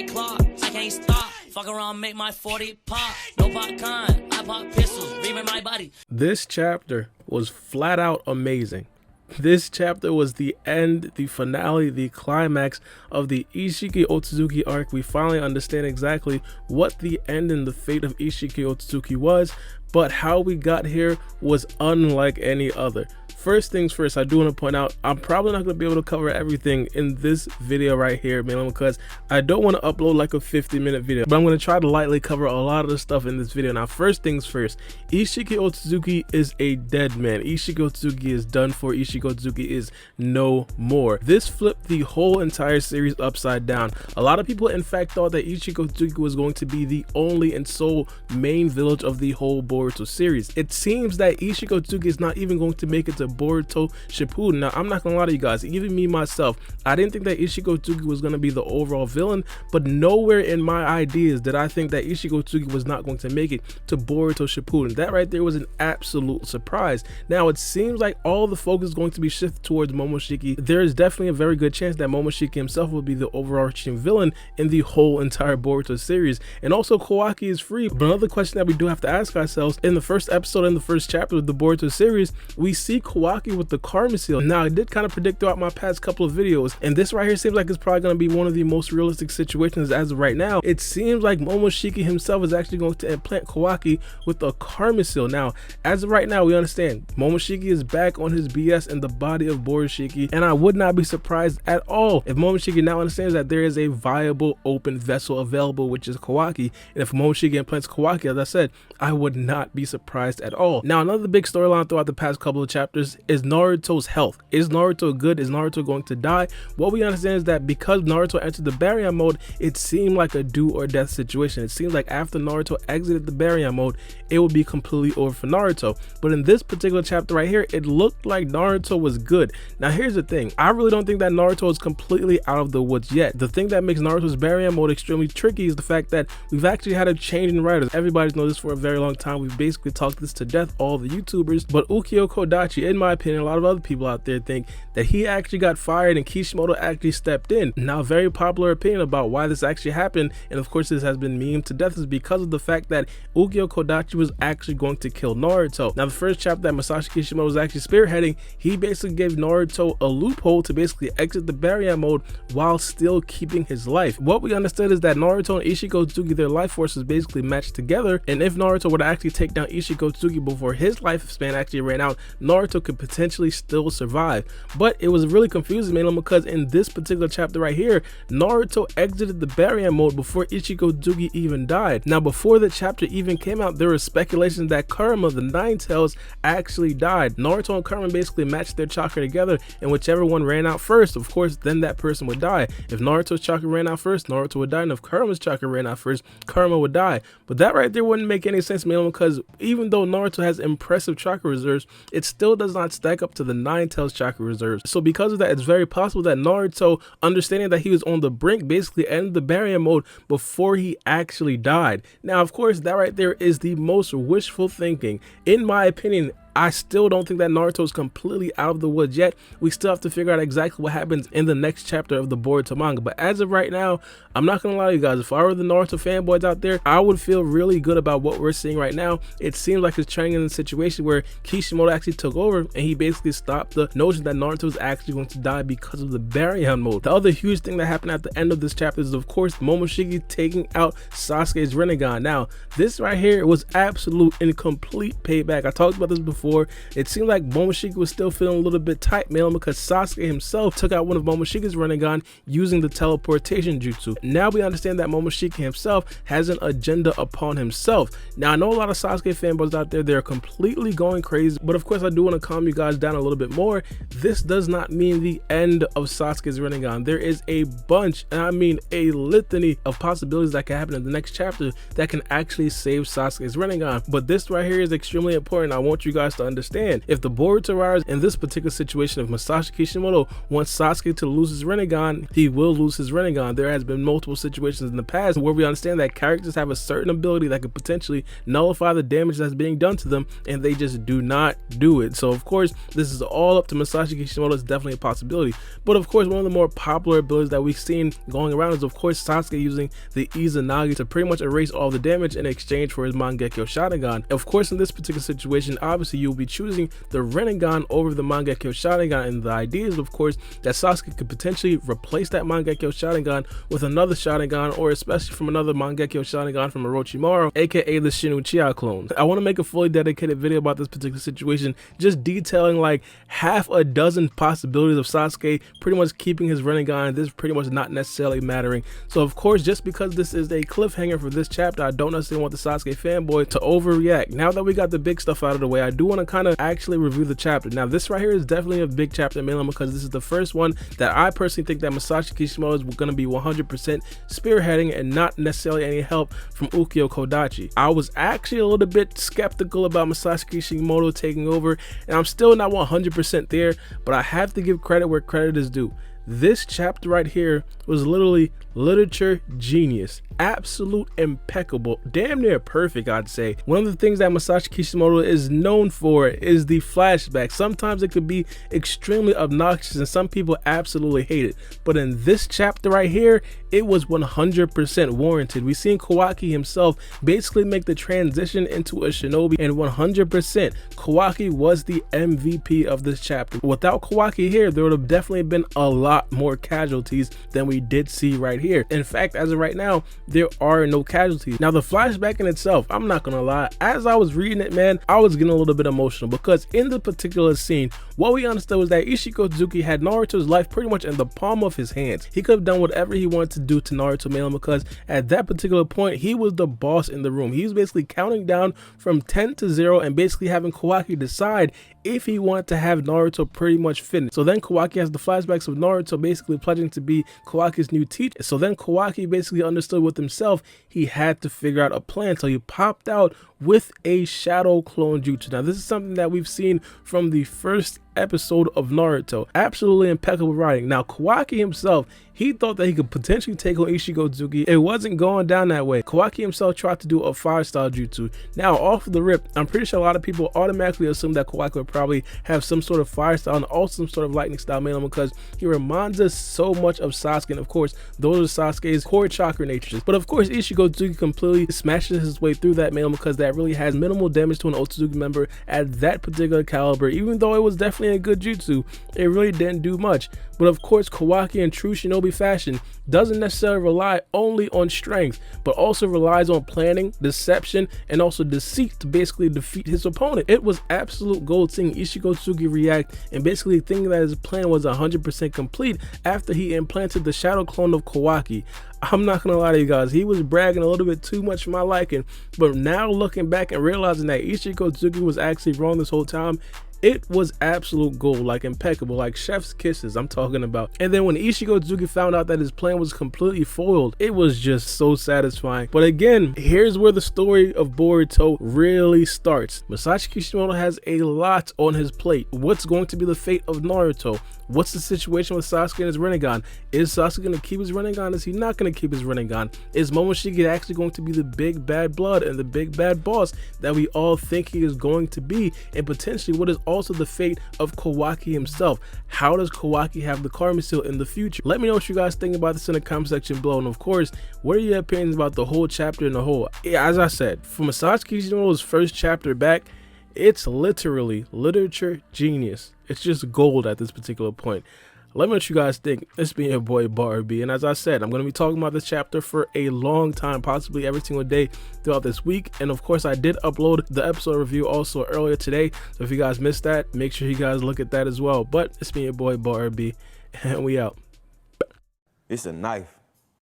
like clock. I can't stop. Fuck around, make my 40 pop. No popcorn, I pop pistols, reaming my body. This chapter was flat out amazing. This chapter was the end, the finale, the climax of the Ishiki Otsutsuki arc. We finally understand exactly what the end and the fate of Ishiki Otsutsuki was, but how we got here was unlike any other. First things first, I do want to point out, I'm probably not going to be able to cover everything in this video right here, man, because I don't want to upload like a 50-minute video, but I'm going to try to lightly cover a lot of the stuff in this video. Now, first things first, Ishiki Otsutsuki is a dead man. Ishiki Otsutsuki is done for. Ishiki Otsutsuki is no more. This flipped the whole entire series upside down. A lot of people, in fact, thought that Ishiki Otsutsuki was going to be the only and sole main villain of the whole Boruto series. It seems that Ishiki Otsutsuki is not even going to make it to Boruto Shippuden. Now, I'm not gonna lie to you guys, even me myself, I didn't think that Ishiki Otsutsuki was gonna be the overall villain, but nowhere in my ideas did I think that Ishiki Otsutsuki was not going to make it to Boruto Shippuden. That right there was an absolute surprise. Now, it seems like all the focus is going to be shifted towards Momoshiki. There is definitely a very good chance that Momoshiki himself will be the overarching villain in the whole entire Boruto series, and also Kawaki is free. But another question that we do have to ask ourselves, in the first episode, in the first chapter of the Boruto series, we see Kawaki with the karma seal. Now, I did kind of predict throughout my past couple of videos, and this right here seems like it's probably going to be one of the most realistic situations as of right now. It seems like Momoshiki himself is actually going to implant Kawaki with a karma seal. Now, as of right now, we understand Momoshiki is back on his BS in the body of Borushiki, and I would not be surprised at all if Momoshiki now understands that there is a viable open vessel available, which is Kawaki, and if Momoshiki implants Kawaki, as I said, I would not be surprised at all. Now, another big storyline throughout the past couple of chapters is Naruto's health. Is Naruto good? Is Naruto going to die? What we understand is that because Naruto entered the Baryon mode, it seemed like a do or death situation. It seems like after Naruto exited the Baryon mode, it would be completely over for Naruto. But in this particular chapter right here, it looked like Naruto was good. Now, here's the thing. I really don't think that Naruto is completely out of the woods yet. The thing that makes Naruto's Baryon mode extremely tricky is the fact that we've actually had a change in writers. Everybody's known this for a very long time. We've basically talked this to death, all the YouTubers, but Ukyo Kodachi, in my opinion, a lot of other people out there think that he actually got fired and Kishimoto actually stepped in. Now, a very popular opinion about why this actually happened, and of course this has been memed to death, is because of the fact that Ukyo Kodachi was actually going to kill Naruto. Now, the first chapter that Masashi Kishimoto was actually spearheading, he basically gave Naruto a loophole to basically exit the Baryon mode while still keeping his life. What we understood is that Naruto and Ishiki Otsutsuki, their life forces basically matched together, and if Naruto were to actually take down Ishiki Otsutsuki before his lifespan actually ran out, Naruto could potentially still survive. But it was really confusing, man, because in this particular chapter right here, Naruto exited the Baryon mode before Ishiki Otsutsuki even died. Now, before the chapter even came out, there was speculation that Kurama, the Nine Tails, actually died. Naruto and Kurama basically matched their chakra together, and whichever one ran out first, of course, then that person would die. If Naruto's chakra ran out first, Naruto would die, and if Kurama's chakra ran out first, Kurama would die. But that right there wouldn't make any sense, man, because even though Naruto has impressive chakra reserves, it still does not stack up to the Nine Tails chakra reserves. So because of that, it's very possible that Naruto, understanding that he was on the brink, basically ended the Baryon mode before he actually died. Now, of course, that right there is the most wishful thinking. In my opinion, I still don't think that Naruto is completely out of the woods yet. We still have to figure out exactly what happens in the next chapter of the Boruto manga. But as of right now, I'm not gonna lie to you guys, if I were the Naruto fanboys out there, I would feel really good about what we're seeing right now. It seems like it's turning in a situation where Kishimoto actually took over and he basically stopped the notion that Naruto is actually going to die because of the Baryon mode. The other huge thing that happened at the end of this chapter is, of course, Momoshiki taking out Sasuke's rinnegan. Now, this right here was absolute and complete payback. I talked about this before. It seemed like Momoshiki was still feeling a little bit tight, man, because Sasuke himself took out one of Momoshiki's rinnegan using the teleportation jutsu. Now we understand that Momoshiki himself has an agenda upon himself. Now, I know a lot of Sasuke fanboys out there, they're completely going crazy, but of course I do want to calm you guys down a little bit more. This does not mean the end of Sasuke's rinnegan. There is a bunch, and I mean a litany of possibilities that can happen in the next chapter that can actually save Sasuke's rinnegan. But this right here is extremely important. I want you guys has to understand. If the Boruto writers in this particular situation, if Masashi Kishimoto wants Sasuke to lose his rinnegan, he will lose his rinnegan. There has been multiple situations in the past where we understand that characters have a certain ability that could potentially nullify the damage that's being done to them, and they just do not do it. So of course, this is all up to Masashi Kishimoto. It's definitely a possibility. But of course, one of the more popular abilities that we've seen going around is of course Sasuke using the Izanagi to pretty much erase all the damage in exchange for his Mangekyo Sharingan. Of course, in this particular situation, obviously you'll be choosing the rinnegan over the Mangekyo Sharingan, and the idea is of course that Sasuke could potentially replace that Mangekyo Sharingan with another Sharingan, or especially from another Mangekyo Sharingan from Orochimaru, aka the Shin Uchiha clone. I want to make a fully dedicated video about this particular situation, just detailing like half a dozen possibilities of Sasuke pretty much keeping his rinnegan, this pretty much not necessarily mattering. So of course, just because this is a cliffhanger for this chapter, I don't necessarily want the Sasuke fanboy to overreact. Now that we got the big stuff out of the way, I do want to kind of actually review the chapter. Now this right here is definitely a big chapter, mainly because this is the first one that I personally think that Masashi Kishimoto is going to be 100% spearheading and not necessarily any help from Ukyo Kodachi. I was actually a little bit skeptical about Masashi Kishimoto taking over, and I'm still not 100% there, but I have to give credit where credit is due. This chapter right here was literally literature genius, absolute impeccable, damn near perfect, I'd say. One of the things that Masashi Kishimoto is known for is the flashback. Sometimes it could be extremely obnoxious and some people absolutely hate it, but in this chapter right here, it was 100% warranted. We seen Kawaki himself basically make the transition into a shinobi, and 100% Kawaki was the MVP of this chapter. Without Kawaki here, there would have definitely been a lot more casualties than we did see right here. In fact, as of right now, there are no casualties. Now the flashback in itself, I'm not gonna lie, as I was reading it, man, I was getting a little bit emotional, because in the particular scene, what we understood was that Ishiki Otsuki had Naruto's life pretty much in the palm of his hands. He could have done whatever he wanted to do to Naruto, mainly because at that particular point, he was the boss in the room. He was basically counting down from 10 to 0 and basically having Kawaki decide if he wanted to have Naruto pretty much finished. So then Kawaki has the flashbacks of Naruto basically pledging to be Kawaki's new teacher. So then Kawaki basically understood with himself he had to figure out a plan. So he popped out with a shadow clone jutsu. Now this is something that we've seen from the first episode of Naruto. Absolutely impeccable writing. Now Kawaki himself, he thought that he could potentially take on Ishiki Otsuki. It wasn't going down that way. Kawaki himself tried to do a fire style jutsu. Now off the rip, I'm pretty sure a lot of people automatically assume that Kawaki would probably have some sort of fire style and also some sort of lightning style, mainly because he reminds us so much of Sasuke, and of course those are Sasuke's core chakra natures. But of course Ishiki Otsuki completely smashes his way through that, mainly because that really has minimal damage to an Otsutsuki member at that particular caliber. Even though it was definitely a good jutsu, it really didn't do much. But of course Kawaki in true shinobi fashion doesn't necessarily rely only on strength, but also relies on planning, deception, and also deceit to basically defeat his opponent. It was absolute gold seeing Ishiki Otsuki react and basically thinking that his plan was 100% complete after he implanted the shadow clone of Kawaki. I'm not gonna lie to you guys, he was bragging a little bit too much for my liking, but now looking back and realizing that Ishiki Otsuki was actually wrong this whole time, it was absolute gold, like impeccable, like chef's kisses I'm talking about. And then when Ishiki Otsuki found out that his plan was completely foiled, it was just so satisfying. But again, here's where the story of Boruto really starts. Masashi Kishimoto has a lot on his plate. What's going to be the fate of Naruto? What's the situation with Sasuke and his rinnegan? Is Sasuke going to keep his rinnegan? Is he not going to keep his rinnegan? Is Momoshiki actually going to be the big bad blood and the big bad boss that we all think he is going to be? And potentially, what is also the fate of Kawaki himself? How does Kawaki have the karma seal in the future? Let me know what you guys think about this in the comment section below. And of course, what are your opinions about the whole chapter in the whole? Yeah, as I said, from Masashi Kishimoto's first chapter back, it's literally literature genius. It's just gold at this particular point. Let me know what you guys think. It's been your boy Barby, and as I said, I'm going to be talking about this chapter for a long time, possibly every single day throughout this week. And of course, I did upload the episode review also earlier today, so if you guys missed that, make sure you guys look at that as well. But it's been your boy Barby, and we out. It's a knife.